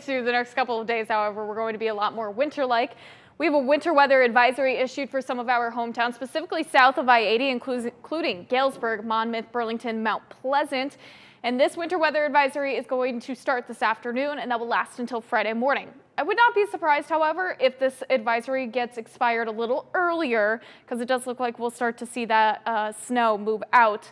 Through the next couple of days, however, we're going to be a lot more winter-like. We have a winter weather advisory issued for some of our hometowns, specifically south of I-80, including Galesburg, Monmouth, Burlington, Mount Pleasant. And this winter weather advisory is going to start this afternoon, and that will last until Friday morning. I would not be surprised, however, if this advisory gets expired a little earlier, because it does look like we'll start to see that snow move out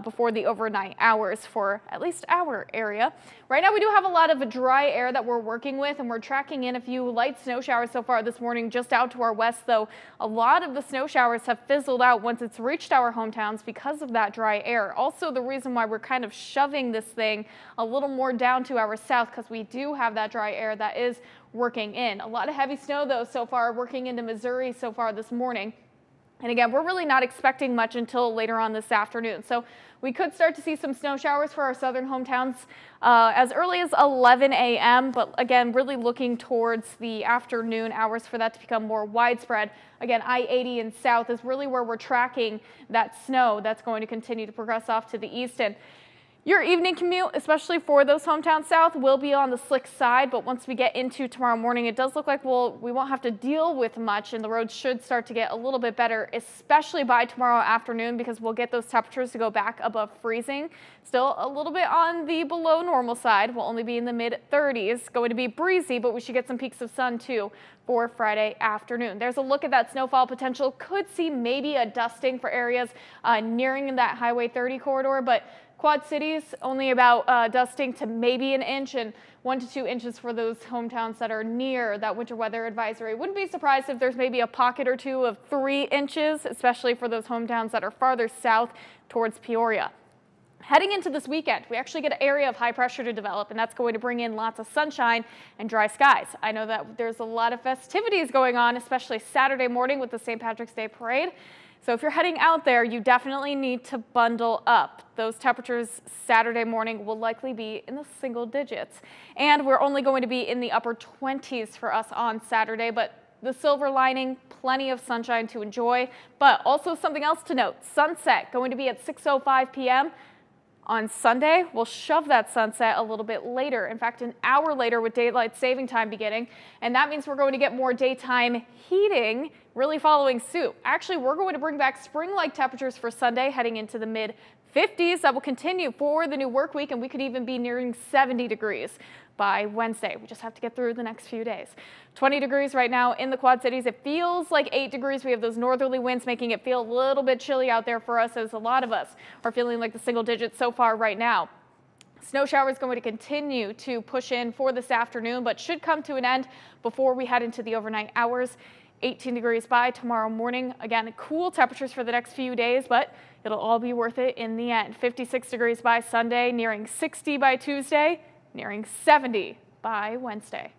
before the overnight hours for at least our area. Right now we do have a lot of dry air that we're working with, and we're tracking in a few light snow showers so far this morning just out to our west, though a lot of the snow showers have fizzled out once it's reached our hometowns because of that dry air. Also, the reason why we're kind of shoving this thing a little more down to our south, because we do have that dry air that is working in. A lot of heavy snow, though, so far working into Missouri so far this morning. And again, we're really not expecting much until later on this afternoon. So we could start to see some snow showers for our southern hometowns as early as 11 a.m. But again, really looking towards the afternoon hours for that to become more widespread. Again, I-80 and south is really where we're tracking that snow that's going to continue to progress off to the east. And your evening commute, especially for those hometowns south, will be on the slick side, but once we get into tomorrow morning, it does look like we won't have to deal with much, and the roads should start to get a little bit better, especially by tomorrow afternoon, because we'll get those temperatures to go back above freezing. Still a little bit on the below normal side. We'll only be in the mid-30s. Going to be breezy, but we should get some peaks of sun too for Friday afternoon. There's a look at that snowfall potential. Could see maybe a dusting for areas nearing that Highway 30 corridor, but Quad Cities only about dusting to maybe an inch, and 1 to 2 inches for those hometowns that are near that winter weather advisory. Wouldn't be surprised if there's maybe a pocket or two of 3 inches, especially for those hometowns that are farther south towards Peoria. Heading into this weekend, we actually get an area of high pressure to develop, and that's going to bring in lots of sunshine and dry skies. I know that there's a lot of festivities going on, especially Saturday morning with the St. Patrick's Day Parade. So if you're heading out there, you definitely need to bundle up. Those temperatures Saturday morning will likely be in the single digits. And we're only going to be in the upper 20s for us on Saturday, but the silver lining, plenty of sunshine to enjoy. But also something else to note, sunset going to be at 6:05 p.m. On Sunday, we'll shove that sunset a little bit later. In fact, an hour later with daylight saving time beginning. And that means we're going to get more daytime heating really following suit. Actually, we're going to bring back spring-like temperatures for Sunday, heading into the mid-50s. That will continue for the new work week, and we could even be nearing 70 degrees by Wednesday. We just have to get through the next few days. 20 degrees right now in the Quad Cities. It feels like 8 degrees. We have those northerly winds making it feel a little bit chilly out there for us, as a lot of us are feeling like the single digits so far right now. Snow showers going to continue to push in for this afternoon, but should come to an end before we head into the overnight hours. 18 degrees by tomorrow morning. Again, cool temperatures for the next few days, but it'll all be worth it in the end. 56 degrees by Sunday, nearing 60 by Tuesday, nearing 70 by Wednesday.